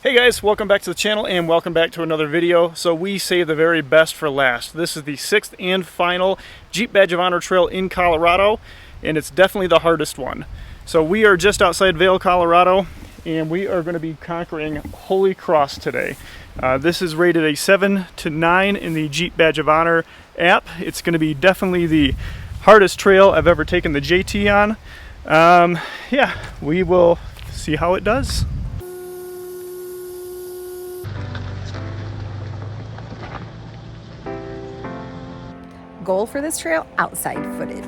Hey guys, welcome back to the channel and welcome back to another video. So we save the very best for last. This is the 6th and final Jeep Badge of Honor trail in Colorado, and it's definitely the hardest one. So we are just outside Vail, Colorado, and we are going to be conquering Holy Cross today. This is rated a 7 to 9 in the Jeep Badge of Honor app. It's going to be definitely the hardest trail I've ever taken the JT on. Yeah, we will see how it does. Goal for this trail, outside footage.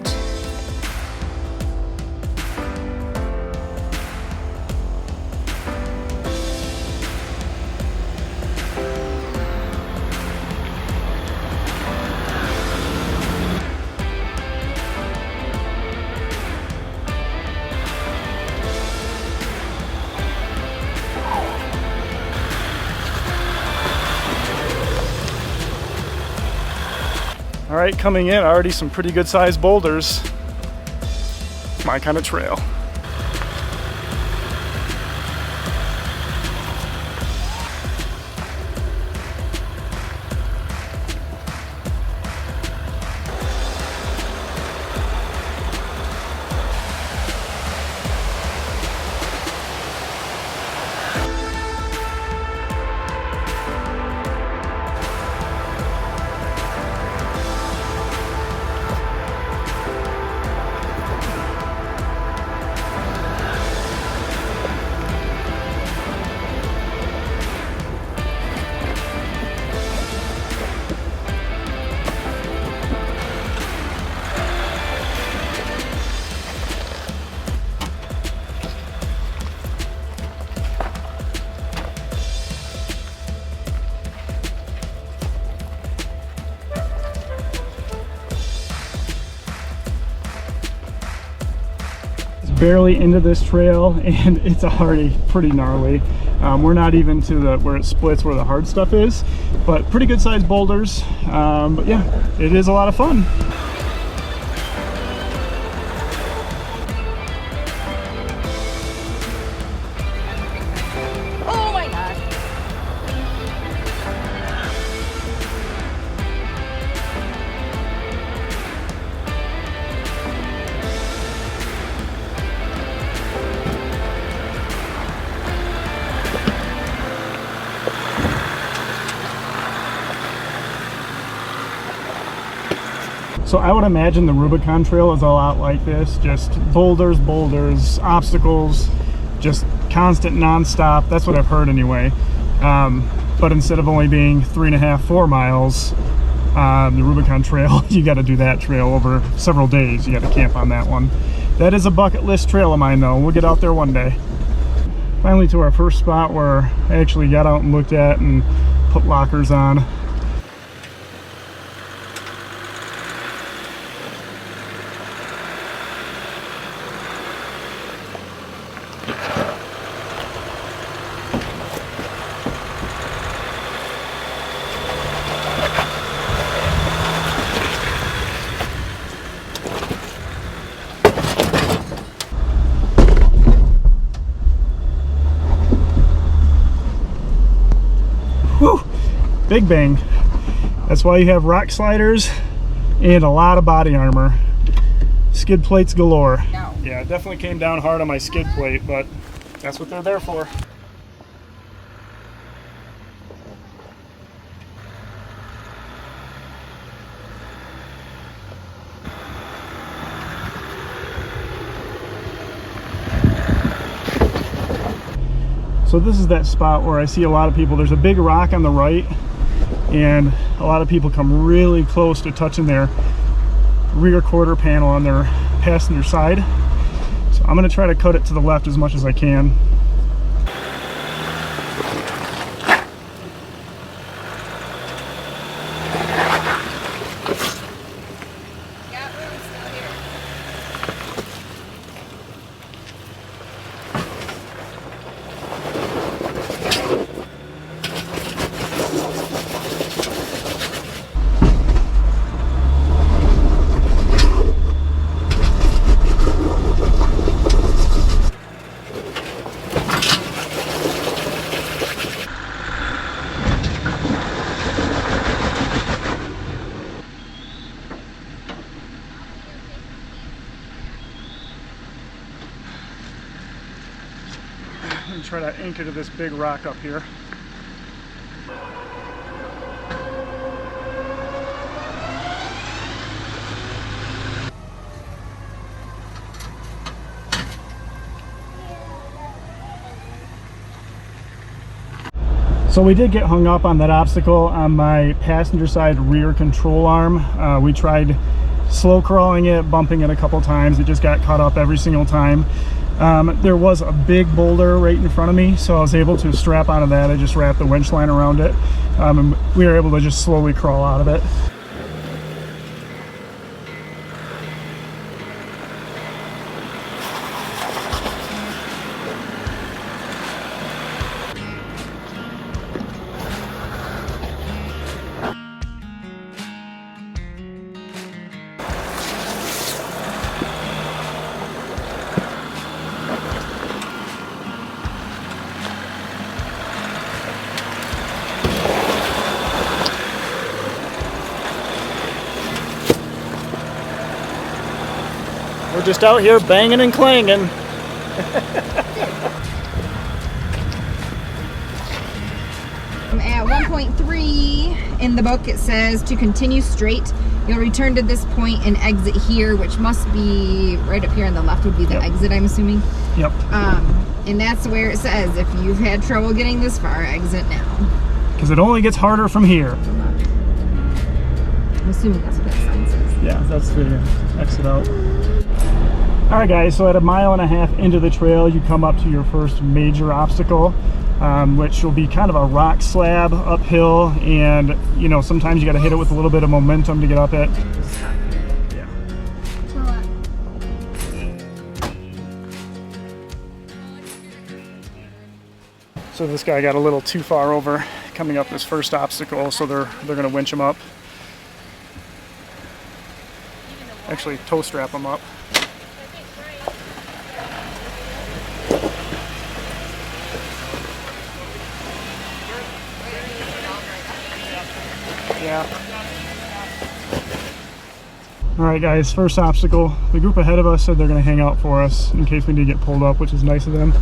All right, coming in, already some pretty good sized boulders. My kind of trail. Barely into this trail, and it's already pretty gnarly. We're not even to the where it splits where the hard stuff is, but pretty good sized boulders. But yeah, it is a lot of fun. Oh my gosh. So I would imagine the Rubicon Trail is a lot like this, just boulders, boulders, obstacles, just constant non-stop. That's what I've heard anyway. But instead of only being 3.5, 4 miles, the Rubicon Trail, you got to do that trail over several days. You got to camp on that one. That is a bucket list trail of mine though. We'll get out there one day. Finally to our first spot where I actually got out and looked at and put lockers on. Whew, big bang. That's why you have rock sliders and a lot of body armor. Skid plates galore. No. Yeah, it definitely came down hard on my skid plate, but that's what they're there for. So this is that spot where I see a lot of people. There's a big rock on the right, and a lot of people come really close to touching their rear quarter panel on their passenger side. So I'm going to try to cut it to the left as much as I can. and try to anchor to this big rock up here. So we did get hung up on that obstacle on my passenger side rear control arm. We tried slow crawling it, bumping it a couple times. It just got caught up every single time. There was a big boulder right in front of me, so I was able to strap onto that. I just wrapped the winch line around it, and we were able to just slowly crawl out of it. We're just out here banging and clanging. At 1.3 in the book it says to continue straight. You'll return to this point and exit here, which must be right up here on the left would be the exit, I'm assuming. Yep. And that's where it says if you've had trouble getting this far, exit now. Because it only gets harder from here. I'm assuming that's what that sign says. Yeah, that's the exit out. Alright guys, so at 1.5 miles into the trail, you come up to your first major obstacle, which will be kind of a rock slab uphill, and you know, sometimes you got to hit it with a little bit of momentum to get up it. Yeah. So this guy got a little too far over coming up this first obstacle, so they're going to winch him up. Actually, toe strap him up. Yeah. Alright guys, first obstacle. The group ahead of us said they're going to hang out for us in case we need to get pulled up, which is nice of them.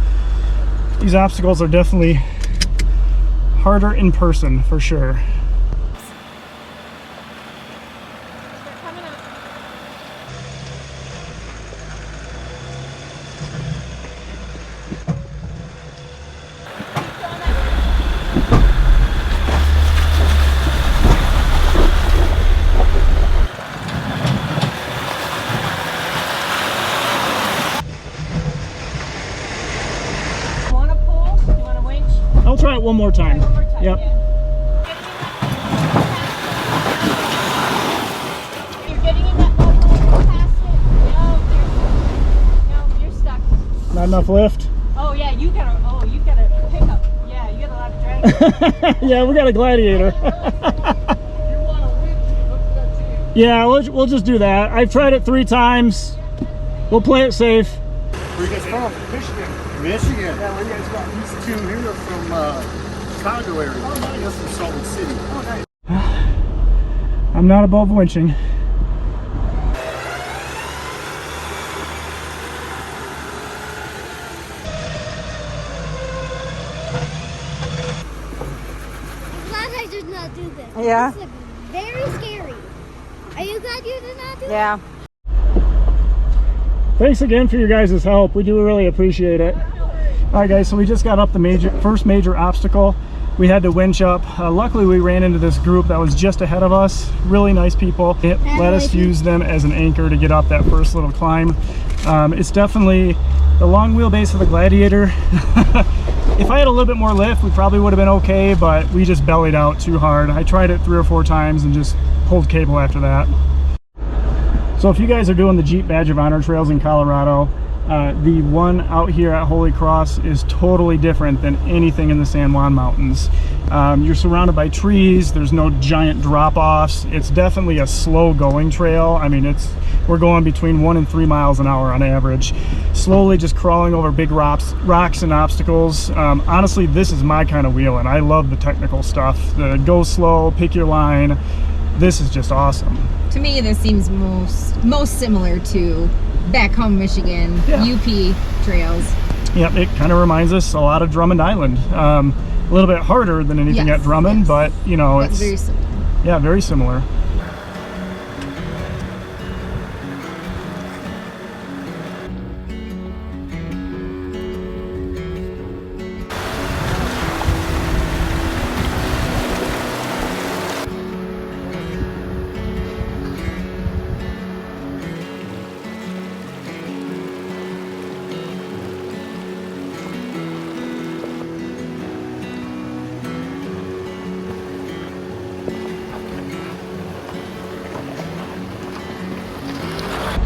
These obstacles are definitely harder in person, for sure. I'll try it one more time. Yep. Yeah. You're getting in that bubble past it. No, you're stuck. Not enough lift? Oh yeah, you got a pickup. Yeah, you got a lot of drag. Yeah, we got a Gladiator. Yeah, we'll just do that. I've tried it 3 times. We'll play it safe. Where you guys from? Michigan. Michigan? Yeah, where you guys from? These two here are from Chicago area. Oh, nice. That's from Salt Lake City. Oh, nice. I'm not above winching. I'm glad I did not do this. Yeah. This looks very scary. Are you glad you did not do Yeah. Thanks again for your guys' help. We do really appreciate it. All right, guys, so we just got up the first major obstacle. We had to winch up. Luckily, we ran into this group that was just ahead of us. Really nice people. It let us use them as an anchor to get up that first little climb. It's definitely the long wheelbase of the Gladiator. If I had a little bit more lift, we probably would have been okay, but we just bellied out too hard. I tried it 3 or 4 times and just pulled cable after that. So if you guys are doing the Jeep Badge of Honor trails in Colorado, the one out here at Holy Cross is totally different than anything in the San Juan Mountains. You're surrounded by trees, there's no giant drop-offs. It's definitely a slow going trail. I mean, we're going between 1 and 3 miles an hour on average. Slowly just crawling over big rocks and obstacles. Honestly, this is my kind of wheeling. I love the technical stuff. The go slow, pick your line. This is just awesome. To me, this seems most similar to back home Michigan, UP trails. Yep, it kind of reminds us a lot of Drummond Island. A little bit harder than anything Yes, at Drummond, yes. but you know, That's it's very simple. yeah, very similar.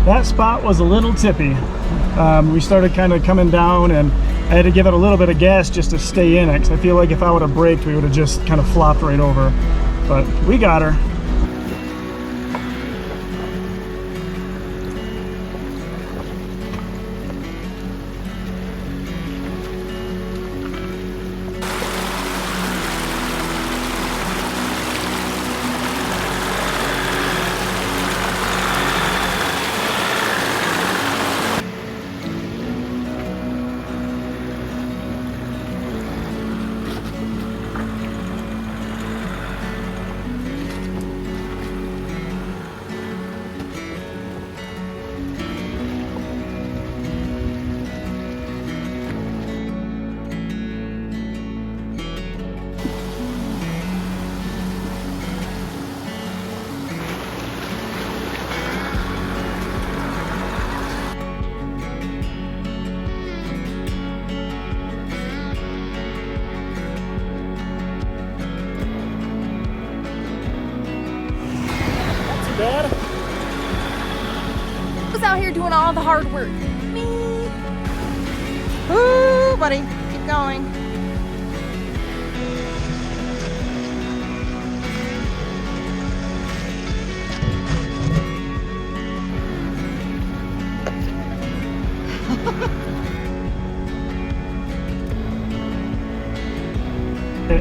That spot was a little tippy. We started kind of coming down and I had to give it a little bit of gas just to stay in it, because I feel like if I would have braked, we would have just kind of flopped right over. But we got her. Dad? Who's out here doing all the hard work? Me. Ooh, buddy, keep going.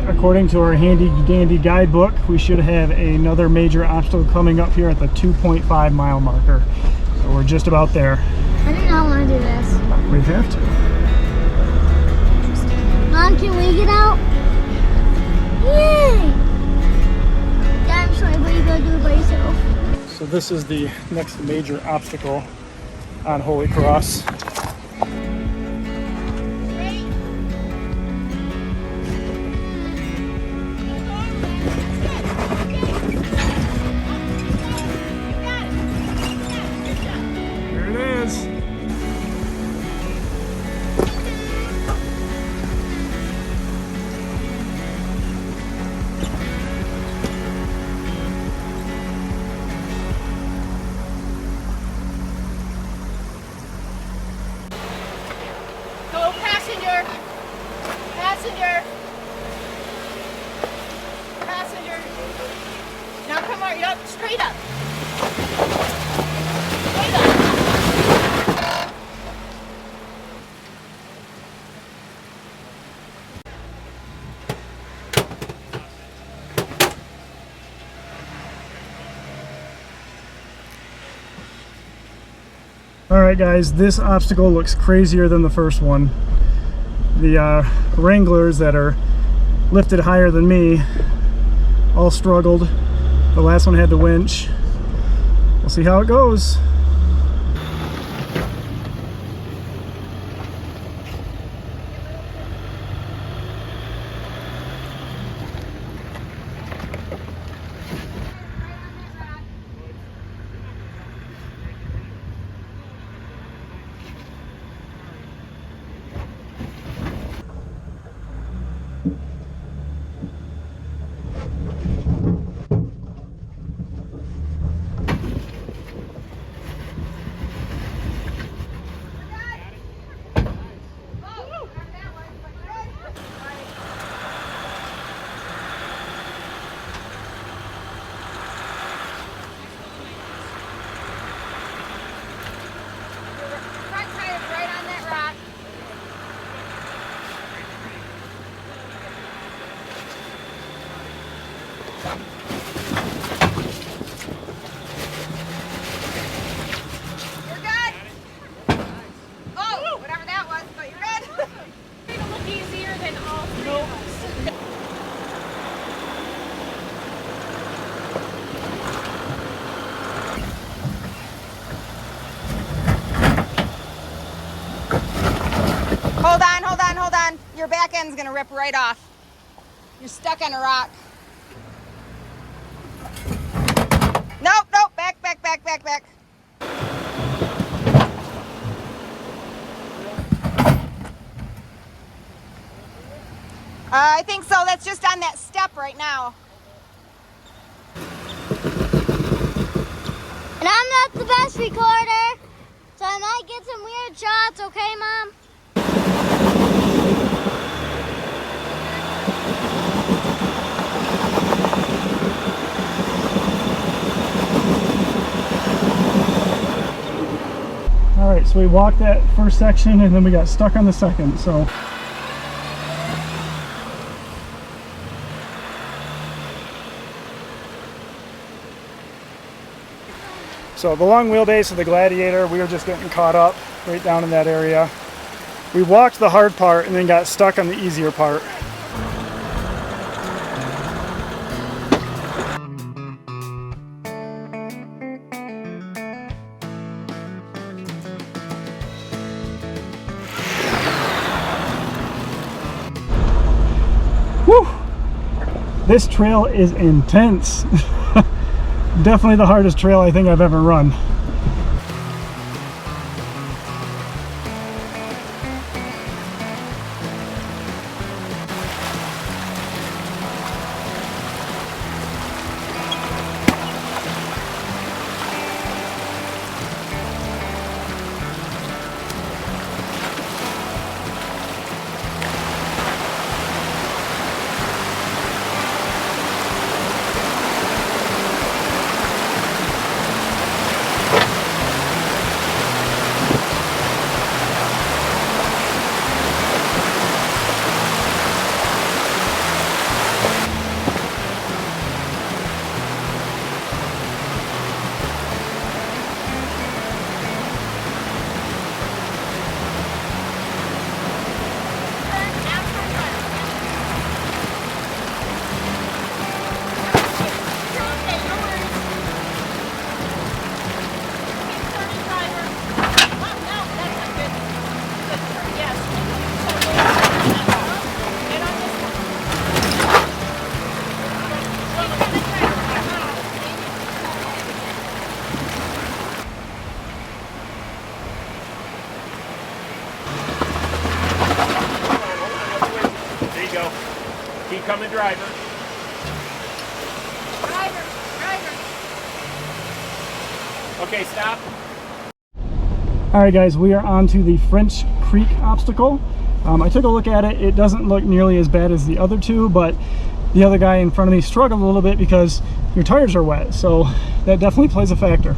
According to our handy dandy guidebook, we should have another major obstacle coming up here at the 2.5 mile marker. So we're just about there. I do not want to do this. We have to. Mom, can we get out? Yay! Yeah, I'm sorry, but you gotta do it by yourself. So this is the next major obstacle on Holy Cross. There it is. Go, passenger. Passenger. Passenger. Now come on, up, straight up. Straight up. Alright guys, this obstacle looks crazier than the first one. The Wranglers that are lifted higher than me all struggled. The last one had the winch. We'll see how it goes. Front tire right on that rock. You're good. Oh, whatever that was, but you're good. end's gonna rip right off. You're stuck on a rock. Nope, nope, back, back, back, back, back. I think so. That's just on that step right now. And I'm not the best recorder, so I might get some weird shots, okay, Mom? All right, so we walked that first section and then we got stuck on the second, so. So the long wheelbase of the Gladiator, we were just getting caught up right down in that area. We walked the hard part and then got stuck on the easier part. Whew! This trail is intense. Definitely the hardest trail I think I've ever run. Keep coming, driver. Driver. Okay, stop. All right guys, we are on to the French Creek obstacle. I took a look at it. It doesn't look nearly as bad as the other two, but the other guy in front of me struggled a little bit because your tires are wet, so that definitely plays a factor.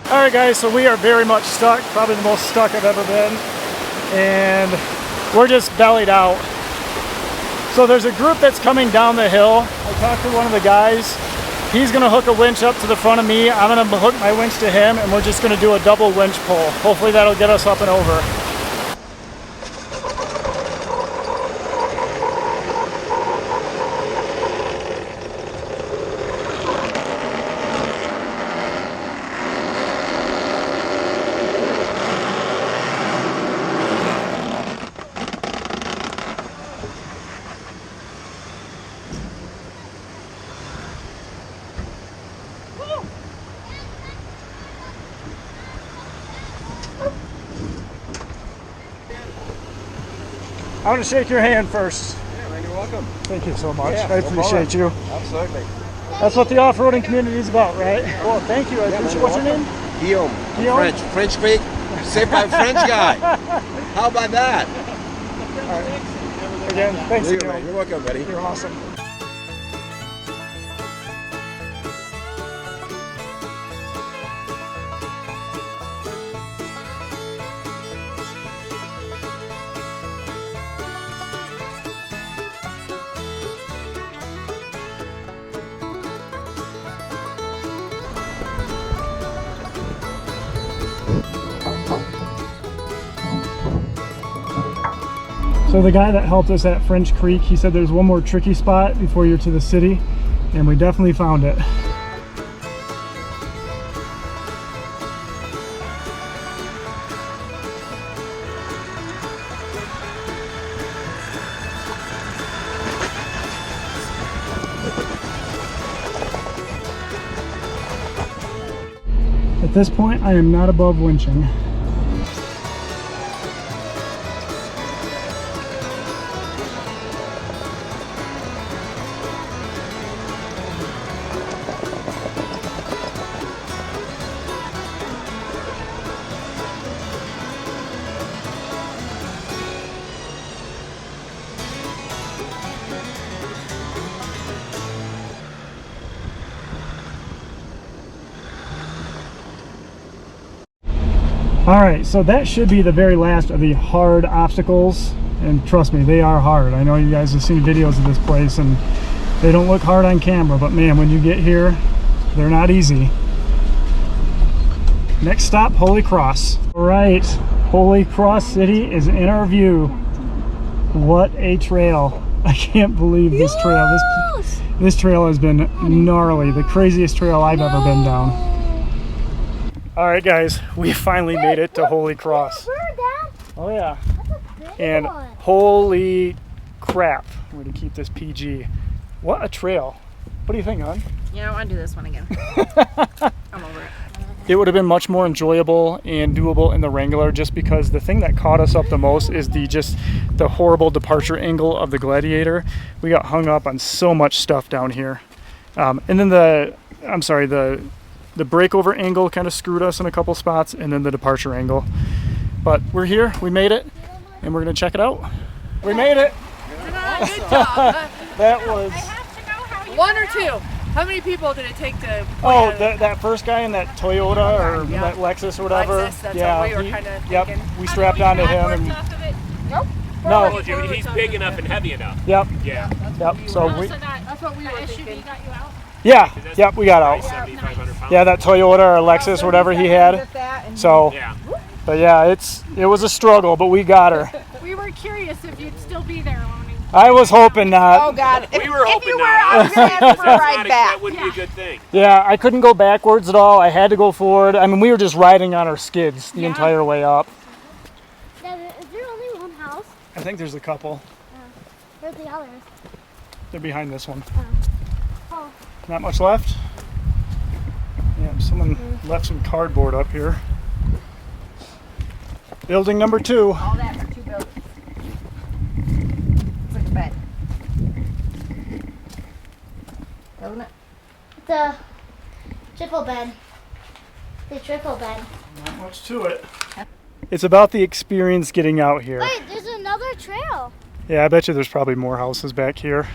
Alright guys, so we are very much stuck, probably the most stuck I've ever been, and we're just bellied out. So there's a group that's coming down the hill. I talked to one of the guys. He's gonna hook a winch up to the front of me. I'm gonna hook my winch to him, and we're just gonna do a double winch pull. Hopefully that'll get us up and over. I want to shake your hand first. Yeah, man, you're welcome. Thank you so much. Yeah, I appreciate you. Absolutely. That's what the off-roading community is about, right? Well, thank you. I appreciate. What's your name? Guillaume. Guillaume? French Creek. Saved by a French guy. How about that? Again, thanks. You're Guillaume. welcome, buddy. You're awesome. So the guy that helped us at French Creek, he said there's one more tricky spot before you're to the city, and we definitely found it. At this point, I am not above winching. Alright, so that should be the very last of the hard obstacles, and trust me, they are hard. I know you guys have seen videos of this place and they don't look hard on camera, but man, when you get here, they're not easy. Next stop, Holy Cross. Alright, Holy Cross City is in our view. What a trail. I can't believe this trail. This trail has been gnarly, the craziest trail I've ever been down. All right, guys, we finally made it to Holy Cross. Oh yeah, and holy crap, I'm gonna keep this PG. What a trail. What do you think, hon? Yeah, I want to do this one again. I'm over it. It would have been much more enjoyable and doable in the Wrangler, just because the thing that caught us up the most is the horrible departure angle of the Gladiator. We got hung up on so much stuff down here. And then the breakover angle kind of screwed us in a couple spots, and then the departure angle. But we're here, we made it, and we're gonna check it out. We made it! Good job. That was... I have to know how you One or two? How many people did it take to... Oh, that first guy in that Toyota or Yeah. that Lexus or whatever. Lexus, that's what we were kinda Yep, thinking. we strapped onto him and... off of it. Nope. No. Told you, he's big enough and heavy enough. Yep, Yeah. yep, so we... So That's what we were the thinking. SUV got you out? Yeah, yep, we got out. 7,500 pounds. Yeah, that Toyota or Lexus, whatever he had. So, Yeah. but yeah, it was a struggle, but we got her. We were curious if you'd still be there, Lonnie. I was hoping not. Oh God! We were hoping you were, not. I was gonna ask for a That's ride not back. That wouldn't be a good thing. Yeah, I couldn't go backwards at all. I had to go forward. I mean, we were just riding on our skids the entire way up. Dad, is there only one house? I think there's a couple. Where's the others? They're behind this one. Oh. Not much left. Yeah, someone left some cardboard up here. Building number 2. All that for 2 buildings. It's like a bed. Doesn't it? It's a triple bed. The triple bed. Not much to it. It's about the experience getting out here. Wait, there's another trail. Yeah, I bet you there's probably more houses back here.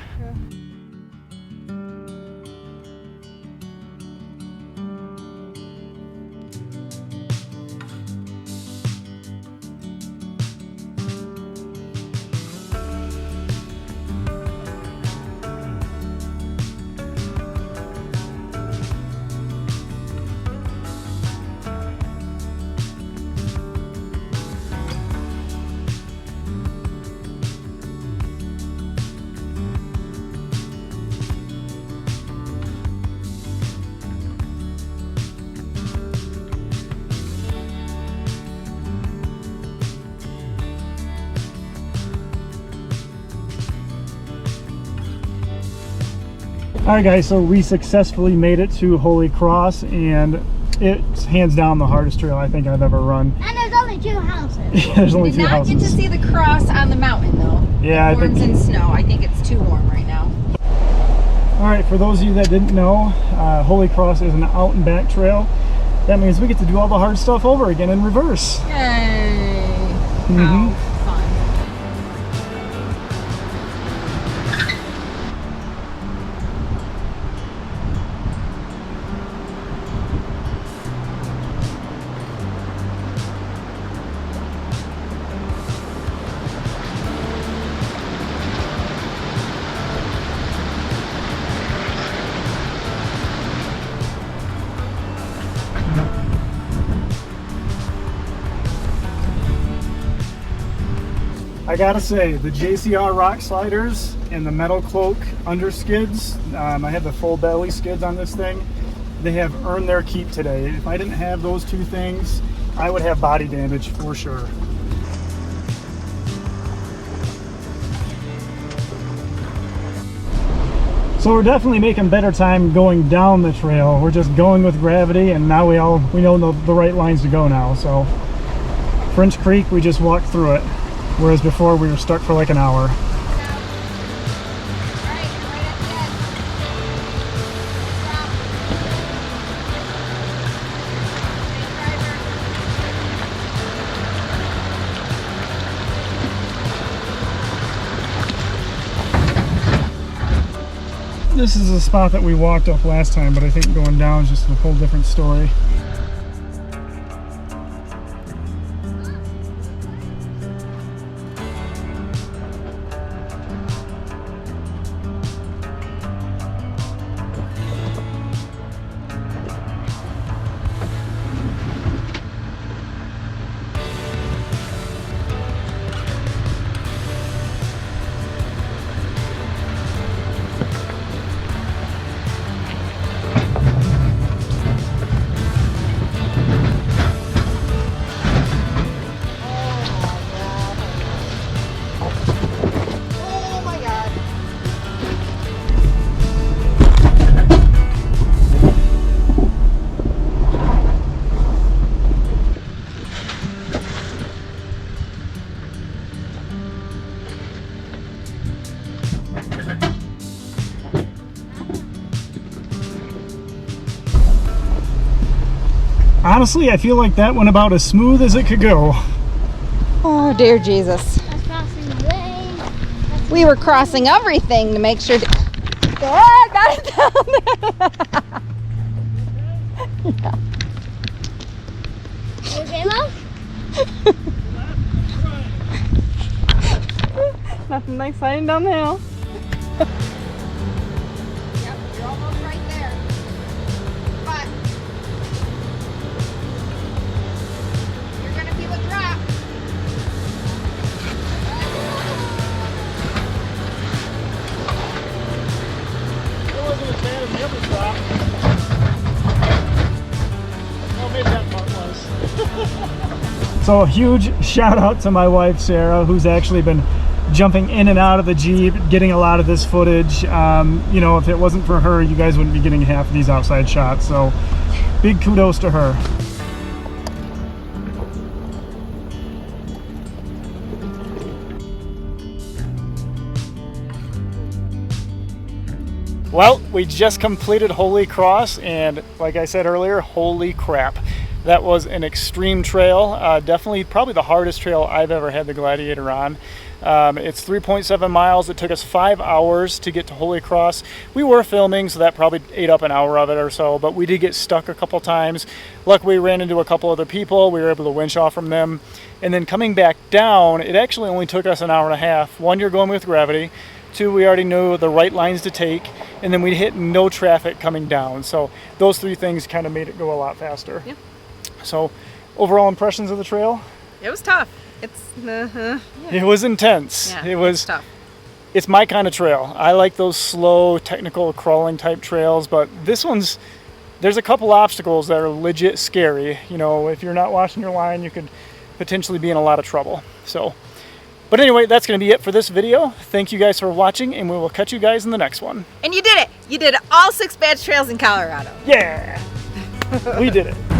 Alright guys, so we successfully made it to Holy Cross, and it's hands down the hardest trail I think I've ever run. And there's only 2 houses. There's only Did 2 not houses. get to see the cross on the mountain though. Yeah, I think. Thorns and snow. I think it's too warm right now. Alright, for those of you that didn't know, Holy Cross is an out and back trail. That means we get to do all the hard stuff over again in reverse. Yay! Mhm. How fun. I gotta say, the JCR rock sliders and the metal cloak under skids, I have the full belly skids on this thing, they have earned their keep today. If I didn't have those 2 things, I would have body damage for sure. So we're definitely making better time going down the trail. We're just going with gravity, and now we know the right lines to go now. So French Creek, we just walked through it. Whereas before we were stuck for like an hour. This is a spot that we walked up last time, but I think going down is just a whole different story. Honestly, I feel like that went about as smooth as it could go. Oh dear Jesus. That's crossing the lane. We were crossing everything to make sure. Got it down there. You okay, Mom? Nothing like sliding down the hill. Yep, you're almost right there. But you're gonna feel it drop. It wasn't as bad as the other drop. Oh, maybe that part was. So a huge shout out to my wife, Sarah, who's actually been jumping in and out of the Jeep, getting a lot of this footage. You know, if it wasn't for her, you guys wouldn't be getting half of these outside shots. So big kudos to her. Well, we just completed Holy Cross, and like I said earlier, holy crap. That was an extreme trail. Definitely probably the hardest trail I've ever had the Gladiator on. It's 3.7 miles. It took us 5 hours to get to Holy Cross. We were filming, so that probably ate up an hour of it or so, but we did get stuck a couple times. Luckily, we ran into a couple other people. We were able to winch off from them. And then coming back down, it actually only took us an hour and a half. One, you're going with gravity. Two, we already knew the right lines to take. And then we hit no traffic coming down. So those three things kind of made it go a lot faster. Yeah. So overall impressions of the trail? It was tough. It's It was intense. yeah, It was tough. It's my kind of trail. I like those slow, technical crawling type trails, but this one's, there's a couple obstacles that are legit scary. You know, if you're not watching your line, you could potentially be in a lot of trouble. So But anyway, that's going to be it for this video. Thank you guys for watching, and we will catch you guys in the next one. And you did it. You did all 6 badge trails in Colorado. Yeah! We did it.